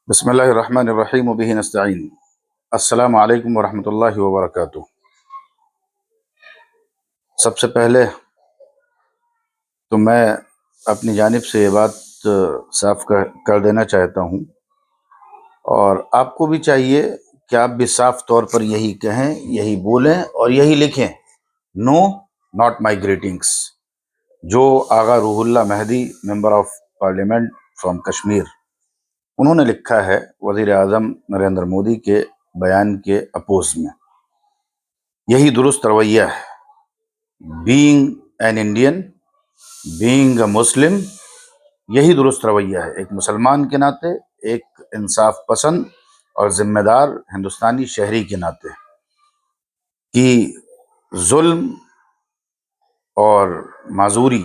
بسم اللہ الرحمن الرحیم وبہ نستعین۔ السلام علیکم ورحمۃ اللہ وبرکاتہ۔ سب سے پہلے تو میں اپنی جانب سے یہ بات صاف کر دینا چاہتا ہوں، اور آپ کو بھی چاہیے کہ آپ بھی صاف طور پر یہی کہیں، یہی بولیں اور یہی لکھیں: نو ناٹ مائی گریٹنگس۔ جو Agha Ruhullah Mehdi, member of parliament from Kashmir, انہوں نے لکھا ہے وزیر اعظم نریندر مودی کے بیان کے اپوز میں، یہی درست رویہ ہے۔ Being an Indian, being a Muslim, یہی درست رویہ ہے ایک مسلمان کے ناطے، ایک انصاف پسند اور ذمہ دار ہندوستانی شہری کے ناطے، کہ ظلم اور معذوری،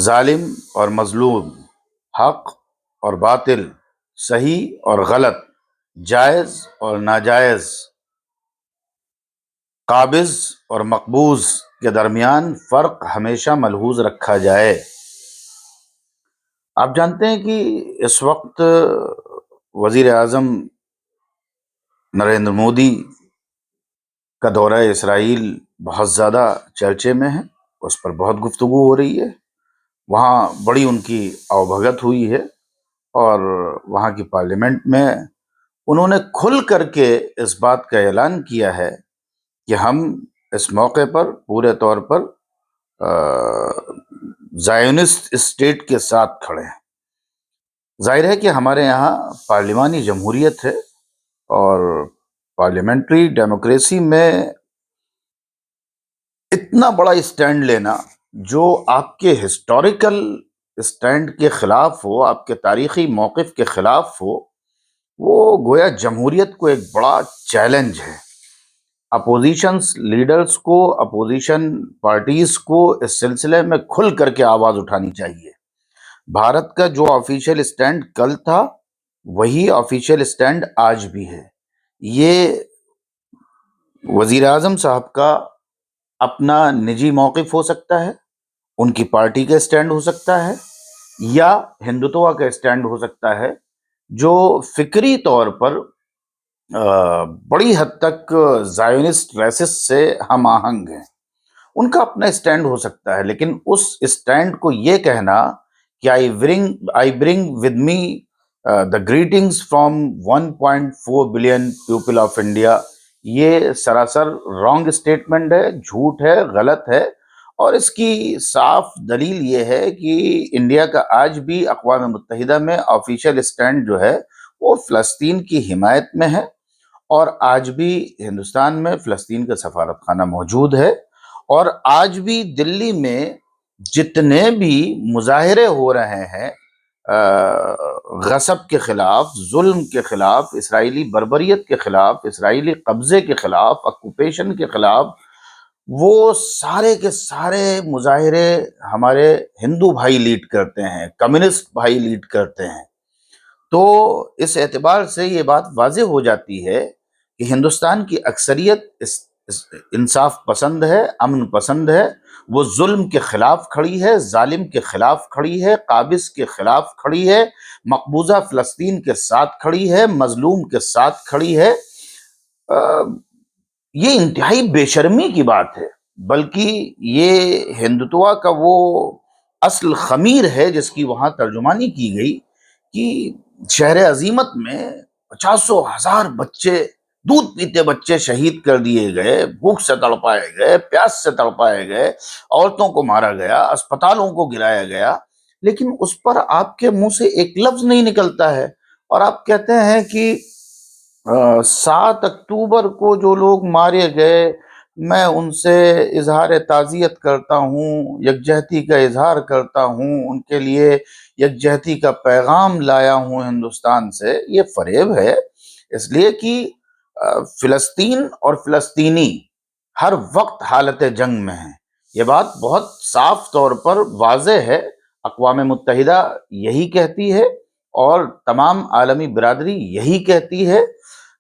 ظالم اور مظلوم، حق اور باطل، صحیح اور غلط، جائز اور ناجائز، قابض اور مقبوض کے درمیان فرق ہمیشہ ملحوظ رکھا جائے۔ آپ جانتے ہیں کہ اس وقت وزیر اعظم نریندر مودی کا دورہ اسرائیل بہت زیادہ چرچے میں ہے، اس پر بہت گفتگو ہو رہی ہے، وہاں بڑی ان کی آوبھگت ہوئی ہے، اور وہاں کی پارلیمنٹ میں انہوں نے کھل کر کے اس بات کا اعلان کیا ہے کہ ہم اس موقع پر پورے طور پر زائونسٹ اسٹیٹ کے ساتھ کھڑے ہیں۔ ظاہر ہے کہ ہمارے یہاں پارلیمانی جمہوریت ہے، اور پارلیمنٹری ڈیموکریسی میں اتنا بڑا اسٹینڈ لینا جو آپ کے ہسٹوریکل اسٹینڈ کے خلاف ہو، آپ کے تاریخی موقف کے خلاف ہو، وہ گویا جمہوریت کو ایک بڑا چیلنج ہے۔ اپوزیشنز لیڈرز کو، اپوزیشن پارٹیز کو اس سلسلے میں کھل کر کے آواز اٹھانی چاہیے۔ بھارت کا جو آفیشیل اسٹینڈ کل تھا، وہی آفیشیل اسٹینڈ آج بھی ہے۔ یہ وزیر اعظم صاحب کا اپنا نجی موقف ہو سکتا ہے، ان کی پارٹی کا اسٹینڈ ہو سکتا ہے، یا ہندوتوا کا اسٹینڈ ہو سکتا ہے، جو فکری طور پر بڑی حد تک زائونسٹ ریسس سے ہم آہنگ ہیں۔ ان کا اپنا اسٹینڈ ہو سکتا ہے، لیکن اس اسٹینڈ کو یہ کہنا کہ I bring with me the greetings from 1.4 billion people of India، یہ سراسر رانگ اسٹیٹمنٹ ہے، جھوٹ ہے، غلط ہے، اور اس کی صاف دلیل یہ ہے کہ انڈیا کا آج بھی اقوام متحدہ میں آفیشیل اسٹینڈ جو ہے وہ فلسطین کی حمایت میں ہے، اور آج بھی ہندوستان میں فلسطین کا سفارت خانہ موجود ہے، اور آج بھی دلی میں جتنے بھی مظاہرے ہو رہے ہیں غصب کے خلاف، ظلم کے خلاف، اسرائیلی بربریت کے خلاف، اسرائیلی قبضے کے خلاف، آکوپیشن کے خلاف، وہ سارے کے سارے مظاہرے ہمارے ہندو بھائی لیڈ کرتے ہیں، کمیونسٹ بھائی لیڈ کرتے ہیں۔ تو اس اعتبار سے یہ بات واضح ہو جاتی ہے کہ ہندوستان کی اکثریت انصاف پسند ہے، امن پسند ہے، وہ ظلم کے خلاف کھڑی ہے، ظالم کے خلاف کھڑی ہے، قابض کے خلاف کھڑی ہے، مقبوضہ فلسطین کے ساتھ کھڑی ہے، مظلوم کے ساتھ کھڑی ہے۔ یہ انتہائی بے شرمی کی بات ہے، بلکہ یہ ہندوتوا کا وہ اصل خمیر ہے جس کی وہاں ترجمانی کی گئی کہ شہر عظیمت میں 50,000 بچے، دودھ پیتے بچے شہید کر دیے گئے، بھوک سے تڑپائے گئے، پیاس سے تڑپائے گئے، عورتوں کو مارا گیا، اسپتالوں کو گرایا گیا، لیکن اس پر آپ کے منہ سے ایک لفظ نہیں نکلتا ہے، اور آپ کہتے ہیں کہ 7 اکتوبر کو جو لوگ مارے گئے، میں ان سے اظہار تعزیت کرتا ہوں، یکجہتی کا اظہار کرتا ہوں، ان کے لیے یکجہتی کا پیغام لایا ہوں ہندوستان سے۔ یہ فریب ہے، اس لیے کہ فلسطین اور فلسطینی ہر وقت حالت جنگ میں ہیں۔ یہ بات بہت صاف طور پر واضح ہے، اقوام متحدہ یہی کہتی ہے، اور تمام عالمی برادری یہی کہتی ہے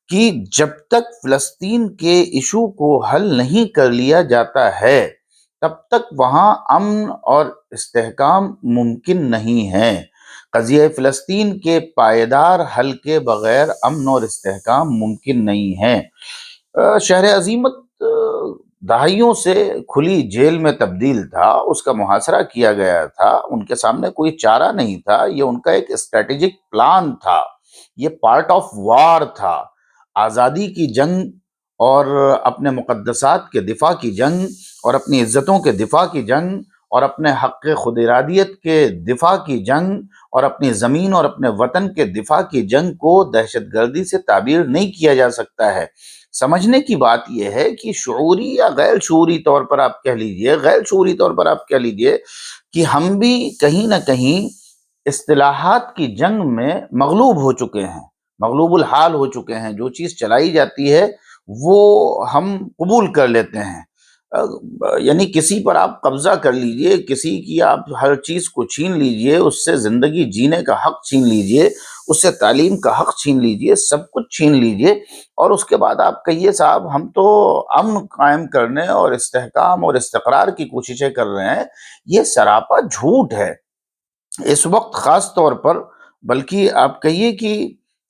کہ جب تک فلسطین کے ایشو کو حل نہیں کر لیا جاتا ہے، تب تک وہاں امن اور استحکام ممکن نہیں ہے۔ قضیہ فلسطین کے پائیدار حل کے بغیر امن اور استحکام ممکن نہیں ہے۔ شہر عظیمت دہائیوں سے کھلی جیل میں تبدیل تھا، اس کا محاصرہ کیا گیا تھا، ان کے سامنے کوئی چارہ نہیں تھا، یہ ان کا ایک اسٹریٹجک پلان تھا، یہ پارٹ آف وار تھا۔ آزادی کی جنگ اور اپنے مقدسات کے دفاع کی جنگ اور اپنی عزتوں کے دفاع کی جنگ اور اپنے حق خود ارادیت کے دفاع کی جنگ اور اپنی زمین اور اپنے وطن کے دفاع کی جنگ کو دہشت گردی سے تعبیر نہیں کیا جا سکتا ہے۔ سمجھنے کی بات یہ ہے کہ شعوری یا غیر شعوری طور پر آپ کہہ لیجئے، غیر شعوری طور پر آپ کہہ لیجئے کہ ہم بھی کہیں نہ کہیں اصطلاحات کی جنگ میں مغلوب ہو چکے ہیں، مغلوب الحال ہو چکے ہیں۔ جو چیز چلائی جاتی ہے وہ ہم قبول کر لیتے ہیں۔ یعنی کسی پر آپ قبضہ کر لیجئے، کسی کی آپ ہر چیز کو چھین لیجئے، اس سے زندگی جینے کا حق چھین لیجئے، اس سے تعلیم کا حق چھین لیجئے، سب کچھ چھین لیجئے، اور اس کے بعد آپ کہیے صاحب ہم تو امن قائم کرنے اور استحکام اور استقرار کی کوششیں کر رہے ہیں۔ یہ سراپا جھوٹ ہے اس وقت خاص طور پر۔ بلکہ آپ کہیے کہ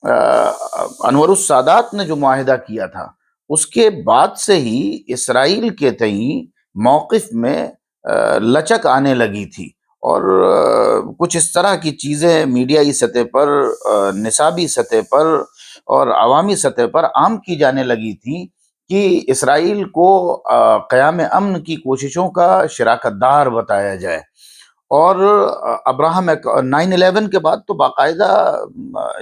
انور السادات نے جو معاہدہ کیا تھا اس کے بعد سے ہی اسرائیل کے تئیں موقف میں لچک آنے لگی تھی، اور کچھ اس طرح کی چیزیں میڈیائی سطح پر، نصابی سطح پر اور عوامی سطح پر عام کی جانے لگی تھی کہ اسرائیل کو قیام امن کی کوششوں کا شراکت دار بتایا جائے۔ اور ابراہم 9/11 کے بعد تو باقاعدہ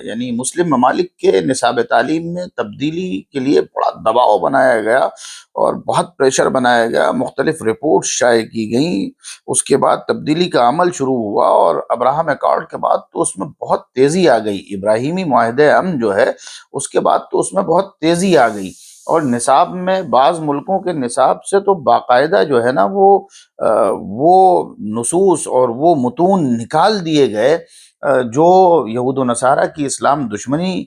یعنی مسلم ممالک کے نصاب تعلیم میں تبدیلی کے لیے بڑا دباؤ بنایا گیا اور بہت پریشر بنایا گیا، مختلف رپورٹس شائع کی گئیں، اس کے بعد تبدیلی کا عمل شروع ہوا، اور ابراہم ایکارڈ کے بعد تو اس میں بہت تیزی آ گئی۔ ابراہیمی معاہدہ امن جو ہے اس کے بعد تو اس میں بہت تیزی آ گئی، اور نصاب میں بعض ملکوں کے نصاب سے تو باقاعدہ جو ہے نا وہ نصوص اور وہ متون نکال دیے گئے جو یہود و نصارہ کی اسلام دشمنی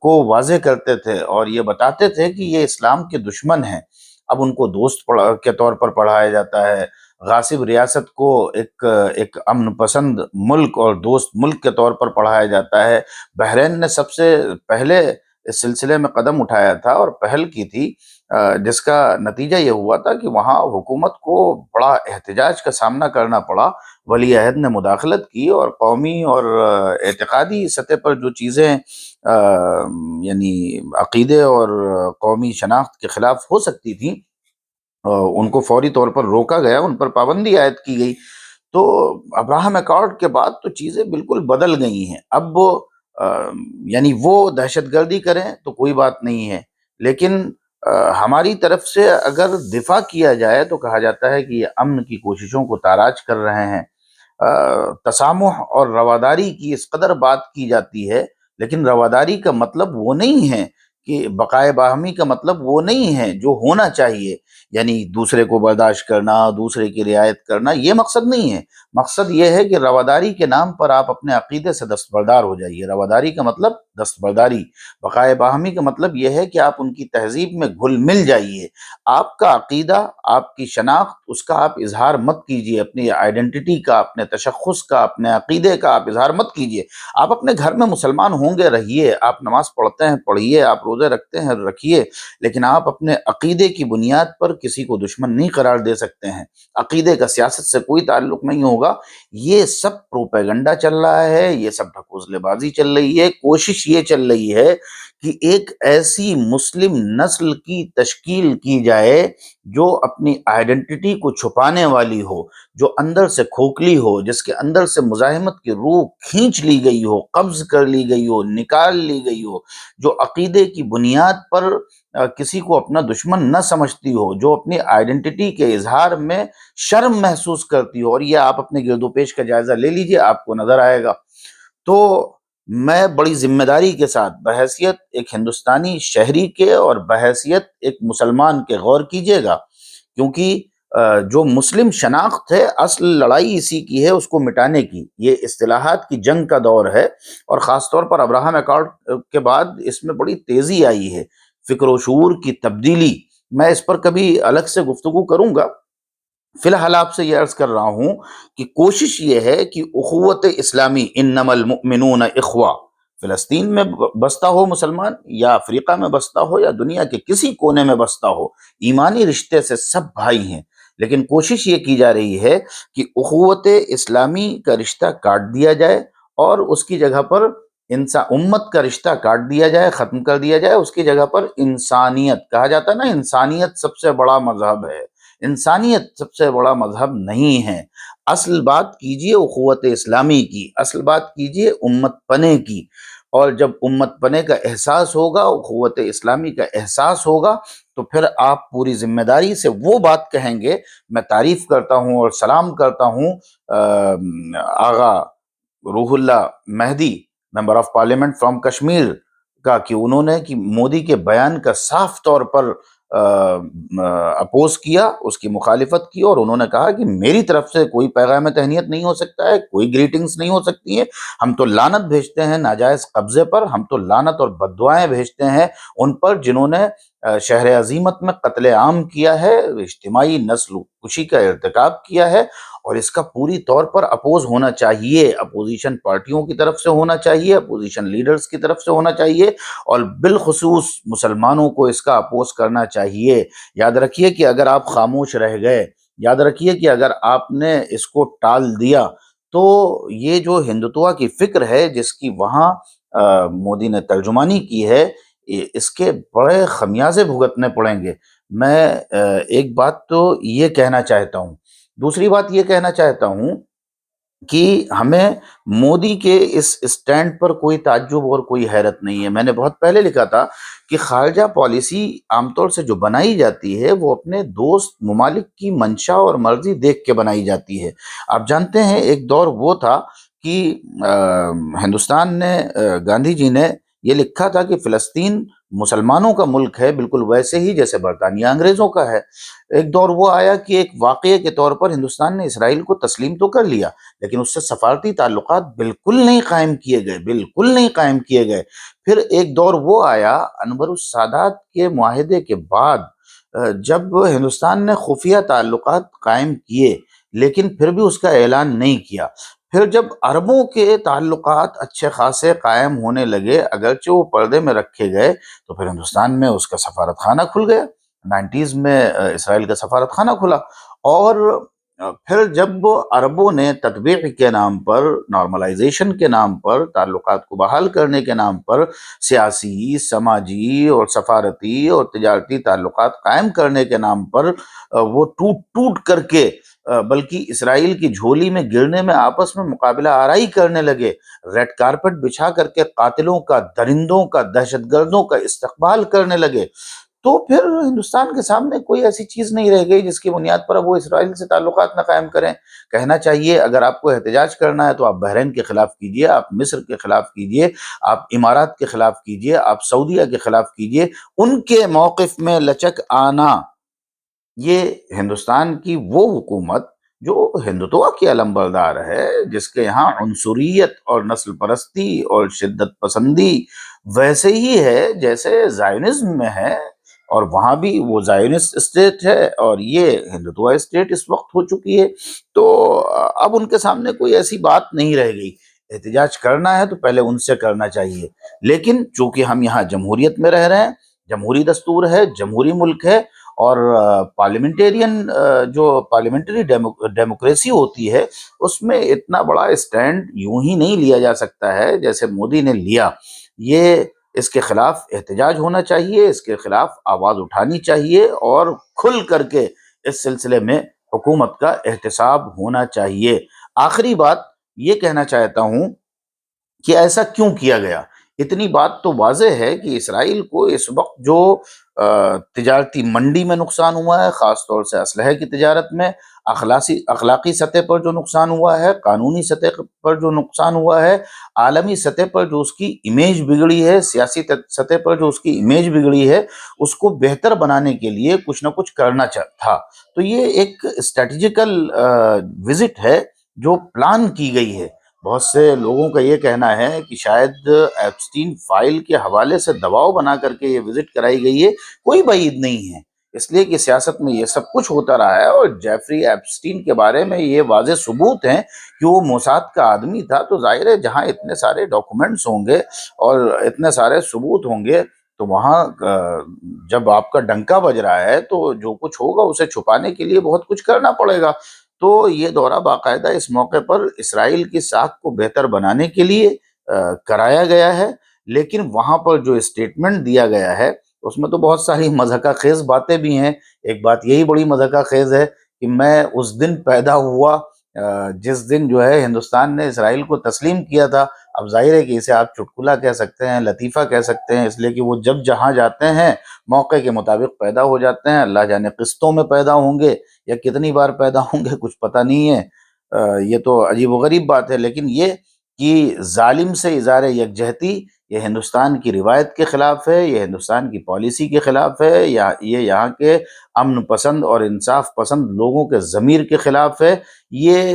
کو واضح کرتے تھے اور یہ بتاتے تھے کہ یہ اسلام کے دشمن ہیں۔ اب ان کو دوست کے طور پر پڑھایا جاتا ہے، غاصب ریاست کو ایک امن پسند ملک اور دوست ملک کے طور پر پڑھایا جاتا ہے۔ بحرین نے سب سے پہلے اس سلسلے میں قدم اٹھایا تھا اور پہل کی تھی، جس کا نتیجہ یہ ہوا تھا کہ وہاں حکومت کو بڑا احتجاج کا سامنا کرنا پڑا، ولی عہد نے مداخلت کی، اور قومی اور اعتقادی سطح پر جو چیزیں یعنی عقیدے اور قومی شناخت کے خلاف ہو سکتی تھیں ان کو فوری طور پر روکا گیا، ان پر پابندی عائد کی گئی۔ تو ابراہم ایکارڈ کے بعد تو چیزیں بالکل بدل گئی ہیں۔ اب یعنی وہ دہشت گردی کریں تو کوئی بات نہیں ہے، لیکن ہماری طرف سے اگر دفاع کیا جائے تو کہا جاتا ہے کہ یہ امن کی کوششوں کو تاراج کر رہے ہیں۔ تسامح اور رواداری کی اس قدر بات کی جاتی ہے، لیکن رواداری کا مطلب وہ نہیں ہے کہ بقائے باہمی کا مطلب وہ نہیں ہے جو ہونا چاہیے، یعنی دوسرے کو برداشت کرنا، دوسرے کی رعایت کرنا، یہ مقصد نہیں ہے۔ مقصد یہ ہے کہ رواداری کے نام پر آپ اپنے عقیدے سے دستبردار ہو جائیے۔ رواداری کا مطلب دستبرداری، بقائے باہمی کا مطلب یہ ہے کہ آپ ان کی تہذیب میں گھل مل جائیے۔ آپ کا عقیدہ، آپ کی شناخت، اس کا آپ اظہار مت کیجیے، اپنی آئیڈینٹی کا، اپنے تشخص کا، اپنے عقیدے کا آپ اظہار مت کیجیے۔ آپ اپنے گھر میں مسلمان ہوں گے، رہیے، آپ نماز پڑھتے ہیں پڑھیے، آپ روزے رکھتے ہیں رکھیے، لیکن آپ اپنے عقیدے کی بنیاد پر کسی کو دشمن نہیں قرار دے سکتے ہیں۔ عقیدے کا سیاست سے کوئی تعلق نہیں ہوگا۔ یہ سب پروپیگنڈا چل رہا ہے، یہ سب ڈھکوسلے بازی چل رہی ہے۔ کوشش یہ چل رہی ہے کہ ایک ایسی مسلم نسل کی تشکیل کی جائے جو اپنی آئیڈینٹی کو چھپانے والی ہو، جو اندر سے کھوکھلی ہو، جس کے اندر سے مزاحمت کی روح کھینچ لی گئی ہو، قبض کر لی گئی ہو، نکال لی گئی ہو، جو عقیدے کی بنیاد پر کسی کو اپنا دشمن نہ سمجھتی ہو، جو اپنی آئیڈینٹی کے اظہار میں شرم محسوس کرتی ہو۔ اور یہ آپ اپنے گرد و پیش کا جائزہ لے لیجئے، آپ کو نظر آئے گا۔ تو میں بڑی ذمہ داری کے ساتھ بحیثیت ایک ہندوستانی شہری کے اور بحیثیت ایک مسلمان کے غور کیجئے گا، کیونکہ جو مسلم شناخت ہے، اصل لڑائی اسی کی ہے، اس کو مٹانے کی۔ یہ اصطلاحات کی جنگ کا دور ہے، اور خاص طور پر ابراہم ایکارڈ کے بعد اس میں بڑی تیزی آئی ہے، فکر و شعور کی تبدیلی۔ میں اس پر کبھی الگ سے گفتگو کروں گا، فی الحال آپ سے یہ عرض کر رہا ہوں کہ کوشش یہ ہے کہ اخوت اسلامی، انما المؤمنون اخوہ، فلسطین میں بستا ہو مسلمان، یا افریقہ میں بستا ہو، یا دنیا کے کسی کونے میں بستا ہو، ایمانی رشتے سے سب بھائی ہیں۔ لیکن کوشش یہ کی جا رہی ہے کہ اخوت اسلامی کا رشتہ کاٹ دیا جائے، اور اس کی جگہ پر امت کا رشتہ کاٹ دیا جائے، ختم کر دیا جائے، اس کی جگہ پر انسانیت کہا جاتا ہے نا، انسانیت سب سے بڑا مذہب ہے، انسانیت سب سے بڑا مذہب نہیں ہے۔ اصل بات کیجئے اخوت اسلامی کی، اصل بات کیجئے امت پنے کی، اور جب امت پنے کا احساس ہوگا، اخوت اسلامی کا احساس ہوگا، تو پھر آپ پوری ذمہ داری سے وہ بات کہیں گے۔ میں تعریف کرتا ہوں اور سلام کرتا ہوں Agha Ruhullah Mehdi, member of parliament from Kashmir کا، کہ انہوں نے کہ مودی کے بیان کا صاف طور پر اپوز کیا، اس کی مخالفت کی، اور انہوں نے کہا کہ میری طرف سے کوئی پیغام تہنیت نہیں ہو سکتا ہے، کوئی گریٹنگز نہیں ہو سکتی ہیں، ہم تو لعنت بھیجتے ہیں ناجائز قبضے پر، ہم تو لعنت اور بددعائیں بھیجتے ہیں ان پر جنہوں نے شہر عظیمت میں قتل عام کیا ہے، اجتماعی نسل کشی کا ارتکاب کیا ہے، اور اس کا پوری طور پر اپوز ہونا چاہیے، اپوزیشن پارٹیوں کی طرف سے ہونا چاہیے، اپوزیشن لیڈرز کی طرف سے ہونا چاہیے، اور بالخصوص مسلمانوں کو اس کا اپوز کرنا چاہیے۔ یاد رکھیے کہ اگر آپ خاموش رہ گئے، یاد رکھیے کہ اگر آپ نے اس کو ٹال دیا، تو یہ جو ہندوتوا کی فکر ہے جس کی وہاں مودی نے ترجمانی کی ہے، اس کے بڑے خمیازے بھگتنے پڑیں گے۔ میں ایک بات تو یہ کہنا چاہتا ہوں، دوسری بات یہ کہنا چاہتا ہوں کہ ہمیں مودی کے اس اسٹینڈ پر کوئی تعجب اور کوئی حیرت نہیں ہے۔ میں نے بہت پہلے لکھا تھا کہ خارجہ پالیسی عام طور سے جو بنائی جاتی ہے وہ اپنے دوست ممالک کی منشا اور مرضی دیکھ کے بنائی جاتی ہے۔ آپ جانتے ہیں ایک دور وہ تھا کہ ہندوستان نے، گاندھی جی نے یہ لکھا تھا کہ فلسطین مسلمانوں کا ملک ہے، بالکل ویسے ہی جیسے برطانیہ انگریزوں کا ہے۔ ایک دور وہ آیا کہ ایک واقعے کے طور پر ہندوستان نے اسرائیل کو تسلیم تو کر لیا، لیکن اس سے سفارتی تعلقات بالکل نہیں قائم کیے گئے، بالکل نہیں قائم کیے گئے۔ پھر ایک دور وہ آیا انور السادات کے معاہدے کے بعد، جب ہندوستان نے خفیہ تعلقات قائم کیے، لیکن پھر بھی اس کا اعلان نہیں کیا۔ پھر جب عربوں کے تعلقات اچھے خاصے قائم ہونے لگے، اگرچہ وہ پردے میں رکھے گئے، تو پھر ہندوستان میں اس کا سفارت خانہ کھل گیا، 90s میں اسرائیل کا سفارت خانہ کھلا۔ اور پھر جب عربوں نے تطبیع کے نام پر، نارملائزیشن کے نام پر، تعلقات کو بحال کرنے کے نام پر سیاسی، سماجی اور سفارتی اور تجارتی تعلقات قائم کرنے کے نام پر وہ ٹوٹ ٹوٹ کر کے، بلکہ اسرائیل کی جھولی میں گرنے میں آپس میں مقابلہ آرائی کرنے لگے، ریڈ کارپٹ بچھا کر کے قاتلوں کا، درندوں کا، دہشت گردوں کا استقبال کرنے لگے، تو پھر ہندوستان کے سامنے کوئی ایسی چیز نہیں رہ گئی جس کی بنیاد پر اب وہ اسرائیل سے تعلقات نہ قائم کریں۔ کہنا چاہیے اگر آپ کو احتجاج کرنا ہے تو آپ بحرین کے خلاف کیجئے، آپ مصر کے خلاف کیجئے، آپ امارات کے خلاف کیجئے، آپ سعودیہ کے خلاف کیجئے۔ ان کے موقف میں لچک آنا، یہ ہندوستان کی وہ حکومت جو ہندوتوا کی علمبردار ہے، جس کے یہاں عنصریت اور نسل پرستی اور شدت پسندی ویسے ہی ہے جیسے زائونزم میں ہے، اور وہاں بھی وہ زائونسٹ اسٹیٹ ہے اور یہ ہندوتوا اسٹیٹ اس وقت ہو چکی ہے۔ تو اب ان کے سامنے کوئی ایسی بات نہیں رہ گئی، احتجاج کرنا ہے تو پہلے ان سے کرنا چاہیے۔ لیکن چونکہ ہم یہاں جمہوریت میں رہ رہے ہیں، جمہوری دستور ہے، جمہوری ملک ہے، اور پارلیمنٹیرین جو پارلیمنٹری ڈیموکریسی ہوتی ہے، اس میں اتنا بڑا اسٹینڈ یوں ہی نہیں لیا جا سکتا ہے جیسے مودی نے لیا۔ یہ اس کے خلاف احتجاج ہونا چاہیے، اس کے خلاف آواز اٹھانی چاہیے، اور کھل کر کے اس سلسلے میں حکومت کا احتساب ہونا چاہیے۔ آخری بات یہ کہنا چاہتا ہوں کہ ایسا کیوں کیا گیا۔ اتنی بات تو واضح ہے کہ اسرائیل کو اس وقت جو تجارتی منڈی میں نقصان ہوا ہے، خاص طور سے اسلحے کی تجارت میں، اخلاقی سطح پر جو نقصان ہوا ہے، قانونی سطح پر جو نقصان ہوا ہے، عالمی سطح پر جو اس کی امیج بگڑی ہے، سیاسی سطح پر جو اس کی امیج بگڑی ہے، اس کو بہتر بنانے کے لیے کچھ نہ کچھ کرنا تھا۔ تو یہ ایک اسٹریٹجیکل وزٹ ہے جو پلان کی گئی ہے۔ بہت سے لوگوں کا یہ کہنا ہے کہ شاید ایپسٹین فائل کے حوالے سے دباؤ بنا کر کے یہ وزٹ کرائی گئی ہے، کوئی بعید نہیں ہے۔ اس لیے کہ سیاست میں یہ سب کچھ ہوتا رہا ہے، اور جیفری ایپسٹین کے بارے میں یہ واضح ثبوت ہیں کہ وہ موساد کا آدمی تھا، تو ظاہر ہے جہاں اتنے سارے ڈاکومنٹس ہوں گے اور اتنے سارے ثبوت ہوں گے، تو وہاں جب آپ کا ڈنکا بج رہا ہے تو جو کچھ ہوگا اسے چھپانے کے لیے بہت کچھ کرنا پڑے گا۔ تو یہ دورہ باقاعدہ اس موقع پر اسرائیل کی ساکھ کو بہتر بنانے کے لیے کرایا گیا ہے، لیکن وہاں پر جو اسٹیٹمنٹ دیا گیا ہے اس میں تو بہت ساری مضحکہ خیز باتیں بھی ہیں۔ ایک بات یہی بڑی مضحکہ خیز ہے کہ میں اس دن پیدا ہوا جس دن جو ہے ہندوستان نے اسرائیل کو تسلیم کیا تھا۔ اب ظاہر ہے کہ اسے آپ چٹکلا کہہ سکتے ہیں، لطیفہ کہہ سکتے ہیں، اس لیے کہ وہ جب جہاں جاتے ہیں موقع کے مطابق پیدا ہو جاتے ہیں۔ اللہ جانے قسطوں میں پیدا ہوں گے یا کتنی بار پیدا ہوں گے، کچھ پتہ نہیں ہے۔ یہ تو عجیب و غریب بات ہے، لیکن یہ کہ ظالم سے اظہار یکجہتی یہ ہندوستان کی روایت کے خلاف ہے، یہ ہندوستان کی پالیسی کے خلاف ہے، یا یہ یہاں کے امن پسند اور انصاف پسند لوگوں کے ضمیر کے خلاف ہے۔ یہ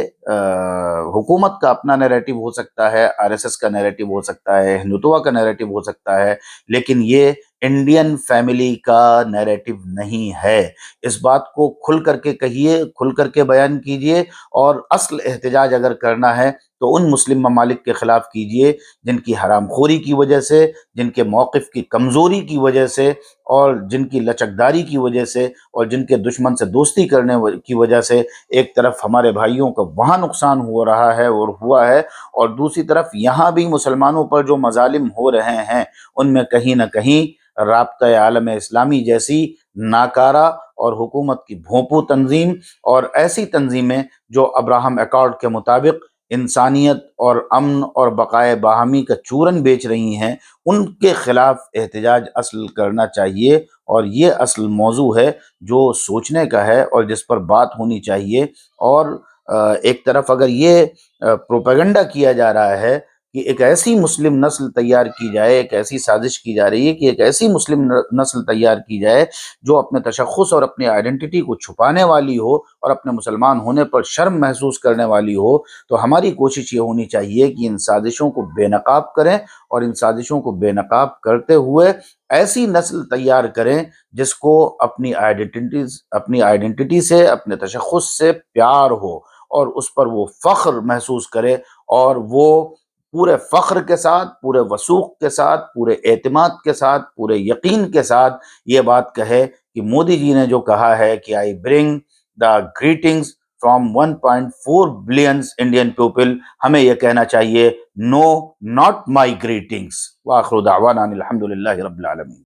حکومت کا اپنا نیریٹو ہو سکتا ہے، آر ایس ایس کا نیریٹو ہو سکتا ہے، ہندوتوا کا نیریٹو ہو سکتا ہے، لیکن یہ انڈین فیملی کا نیریٹو نہیں ہے۔ اس بات کو کھل کر کے کہیے، کھل کر کے بیان کیجئے، اور اصل احتجاج اگر کرنا ہے تو ان مسلم ممالک کے خلاف کیجئے جن کی حرام خوری کی وجہ سے، جن کے موقف کی کمزوری کی وجہ سے، اور جن کی لچکداری کی وجہ سے، اور جن کے دشمن سے دوستی کرنے کی وجہ سے ایک طرف ہمارے بھائیوں کا وہاں نقصان ہو رہا ہے اور ہوا ہے، اور دوسری طرف یہاں بھی مسلمانوں پر جو مظالم ہو رہے ہیں ان میں کہیں نہ کہیں رابطہ عالم اسلامی جیسی ناکارہ اور حکومت کی بھونپو تنظیم اور ایسی تنظیمیں جو ابراہم ایکارڈ کے مطابق انسانیت اور امن اور بقائے باہمی کا چورن بیچ رہی ہیں، ان کے خلاف احتجاج اصل کرنا چاہیے۔ اور یہ اصل موضوع ہے جو سوچنے کا ہے اور جس پر بات ہونی چاہیے۔ اور ایک طرف اگر یہ پروپیگنڈا کیا جا رہا ہے کہ ایک ایسی مسلم نسل تیار کی جائے، ایک ایسی سازش کی جا رہی ہے کہ ایک ایسی مسلم نسل تیار کی جائے جو اپنے تشخص اور اپنی آئیڈینٹی کو چھپانے والی ہو اور اپنے مسلمان ہونے پر شرم محسوس کرنے والی ہو، تو ہماری کوشش یہ ہونی چاہیے کہ ان سازشوں کو بے نقاب کریں، اور ان سازشوں کو بے نقاب کرتے ہوئے ایسی نسل تیار کریں جس کو اپنی آئیڈینٹی سے، اپنے تشخص سے پیار ہو، اور اس پر وہ فخر محسوس کرے، اور وہ پورے فخر کے ساتھ، پورے وثوق کے ساتھ، پورے اعتماد کے ساتھ، پورے یقین کے ساتھ یہ بات کہے کہ مودی جی نے جو کہا ہے کہ I bring the greetings from 1.4 billions Indian people, ہمیں یہ کہنا چاہیے، نو ناٹ مائی گریٹنگز۔ وآخر دعوانا الحمد للہ رب العالمین۔